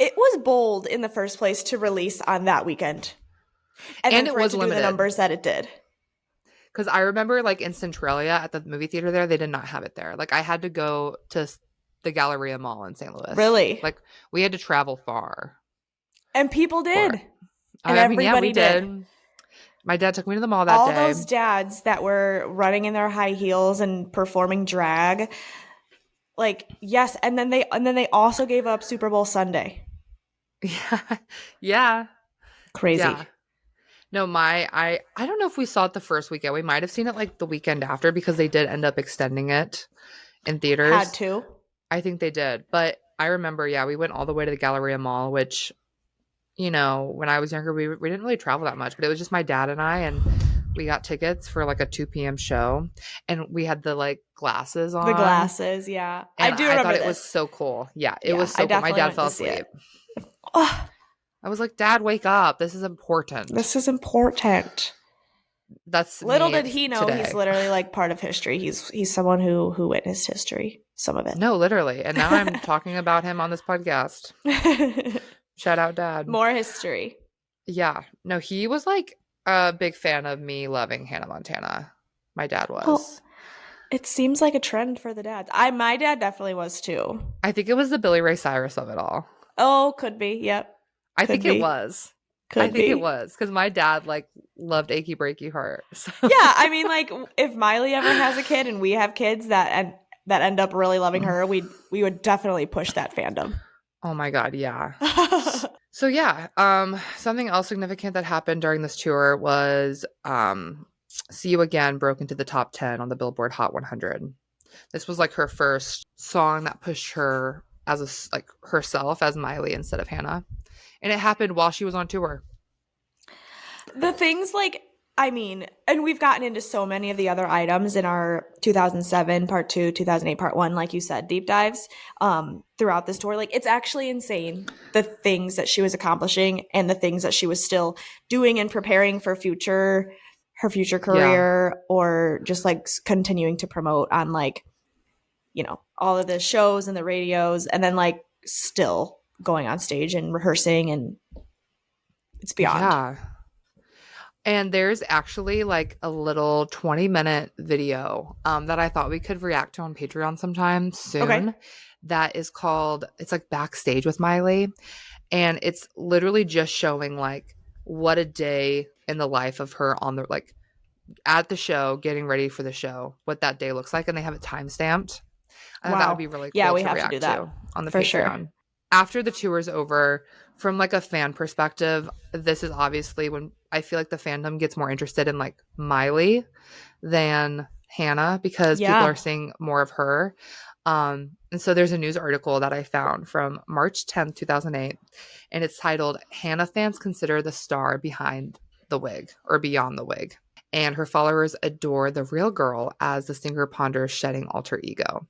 It was bold in the first place to release on that weekend. And it was to limited. Do the numbers that it did. Because I remember, like, in Centralia at the movie theater there, they did not have it there. Like, I had to go to the Galleria Mall in St. Louis. Really? Like, we had to travel far. And people did. And everybody did. My dad took me to the mall that day. All those dads that were running in their high heels and performing drag. Like, yes. And then they also gave up Super Bowl Sunday. Yeah. Yeah. Crazy. Yeah. No, I don't know if we saw it the first weekend. We might have seen it like the weekend after, because they did end up extending it in theaters. Had to. I think they did. But I remember, we went all the way to the Galleria Mall, which, you know, when I was younger, we didn't really travel that much. But it was just my dad and I, and we got tickets for like a 2 p.m. show. And we had the like glasses on. The glasses, yeah. And I do remember thought it was so cool. Yeah, it was so cool. My dad fell asleep. I was like, Dad, wake up. This is important. This is important. That's little did he know today. He's literally like part of history. He's someone who witnessed history, some of it. No, literally. And now I'm talking about him on this podcast. Shout out, Dad. More history. Yeah. No, he was like a big fan of me loving Hannah Montana. My dad was. Well, it seems like a trend for the dads. My dad definitely was too. I think it was the Billy Ray Cyrus of it all. Oh, could be. Yep. I think it was. I think it was because my dad like loved Achy Breaky Heart. So. Yeah, I mean, like if Miley ever has a kid and we have kids that end up really loving her, we would definitely push that fandom. Oh my God, yeah. So yeah, something else significant that happened during this tour was See You Again broke into the top 10 on the Billboard Hot 100. This was like her first song that pushed her as herself as Miley instead of Hannah. And it happened while she was on tour. The things like, I mean, and we've gotten into so many of the other items in our 2007 part 2, 2008 part 1, like you said, deep dives throughout this tour. Like, it's actually insane the things that she was accomplishing and the things that she was still doing and preparing for her future career, or just like continuing to promote on like, you know, all of the shows and the radios, and then like still going on stage and rehearsing, and it's beyond. Yeah. And there's actually like a little 20-minute video that I thought we could react to on Patreon sometime soon. Okay. That is called, it's like Backstage with Miley. And it's literally just showing like what a day in the life of her on the, like at the show, getting ready for the show, what that day looks like. And they have it timestamped. I thought that would be really cool to react to on the Patreon. Sure. After the tour's over, from like a fan perspective, this is obviously when I feel like the fandom gets more interested in like Miley than Hannah, because people are seeing more of her. And so there's a news article that I found from March 10th, 2008, and it's titled "Hannah Fans Consider the Star Behind the Wig or Beyond the Wig." And her followers adore the real girl as the singer ponders shedding alter ego.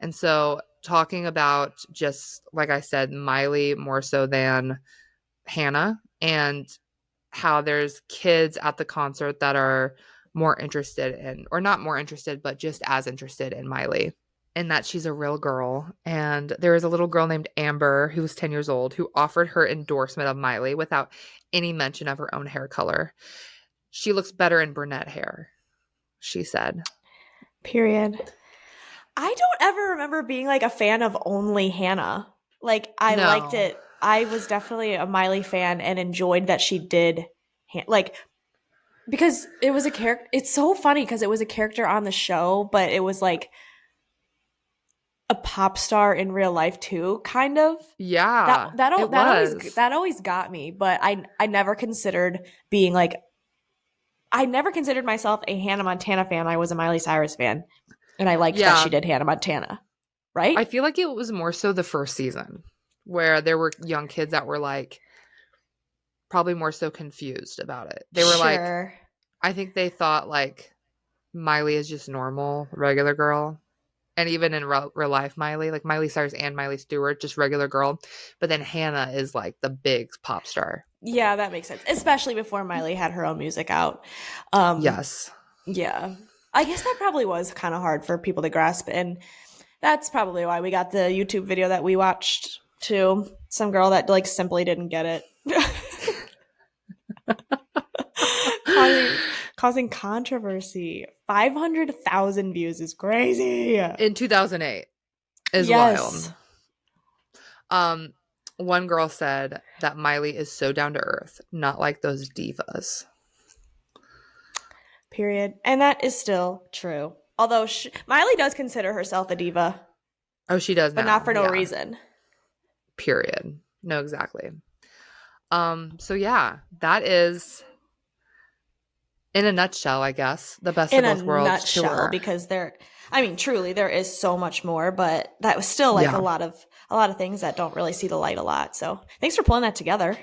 And so talking about, just like I said, Miley more so than Hannah, and how there's kids at the concert that are more interested in, or not more interested, but just as interested in Miley, and that she's a real girl. And there is a little girl named Amber who was 10 years old who offered her endorsement of Miley without any mention of her own hair color. She looks better in brunette hair, she said. Period. I don't ever remember being like a fan of only Hannah. Like I liked it. I was definitely a Miley fan and enjoyed that she did like, because it was a character. It's so funny because it was a character on the show, but it was like a pop star in real life too, kind of. Yeah. That always got me, but I never considered being like, I never considered myself a Hannah Montana fan. I was a Miley Cyrus fan. And I liked that she did Hannah Montana, right? I feel like it was more so the first season, where there were young kids that were like probably more so confused about it. They were like, I think they thought like Miley is just normal, regular girl. And even in real life, Miley, like Miley Cyrus and Miley Stewart, just regular girl. But then Hannah is like the big pop star. Yeah, that makes sense. Especially before Miley had her own music out. Yes. Yeah. I guess that probably was kind of hard for people to grasp. And that's probably why we got the YouTube video that we watched too. Some girl that like simply didn't get it. Causing controversy. 500,000 views is crazy. In 2008 is wild. One girl said that Miley is so down to earth, not like those divas. Period. And that is still true. Although Miley does consider herself a diva. Oh, she does now. But not for no reason. Period. No, exactly. So yeah, that is, in a nutshell, I guess, the best of both worlds tour. Because truly there is so much more, but that was still like a lot of things that don't really see the light a lot. So thanks for pulling that together.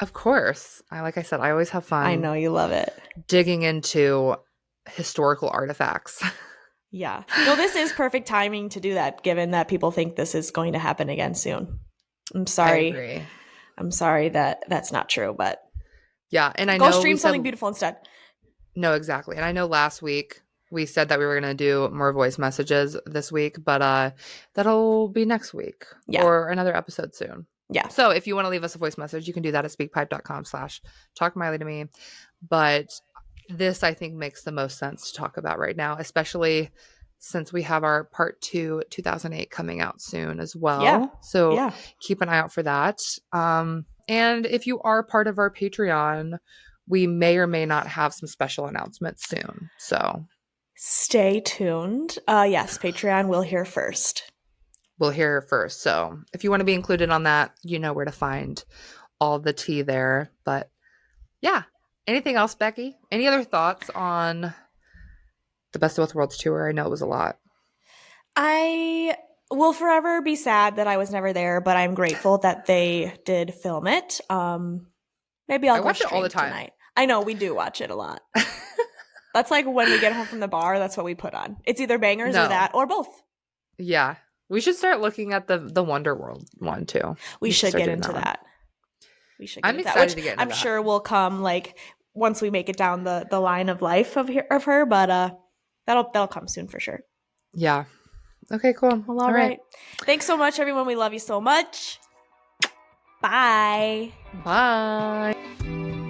Of course. Like I said, I always have fun. I know you love it. Digging into historical artifacts. Yeah. No, this is perfect timing to do that, given that people think this is going to happen again soon. I'm sorry. I agree. I'm sorry that that's not true, but yeah. And I know go stream something beautiful instead. No, exactly. And I know last week we said that we were going to do more voice messages this week, but that'll be next week or another episode soon. Yeah. So if you want to leave us a voice message, you can do that at speakpipe.com/talkmileytome. But this, I think, makes the most sense to talk about right now, especially since we have our part 2 2008 coming out soon as well. Yeah. So keep an eye out for that. And if you are part of our Patreon, we may or may not have some special announcements soon. So stay tuned. Yes, Patreon will hear first. We'll hear first. So if you want to be included on that, you know where to find all the tea there. But yeah. Anything else, Becky? Any other thoughts on the Best of Both Worlds tour? I know it was a lot. I will forever be sad that I was never there, but I'm grateful that they did film it. Maybe I'll watch it all the time tonight. I know we do watch it a lot. That's like when we get home from the bar, that's what we put on. It's either bangers or that or both. Yeah. We should start looking at the Wonder World one too. We should get into that. We should. I'm excited to get into I'm sure will come like once we make it down the line of life of her, but that'll come soon for sure. Yeah. Okay, cool. Well, all right. Thanks so much, everyone. We love you so much. Bye. Bye.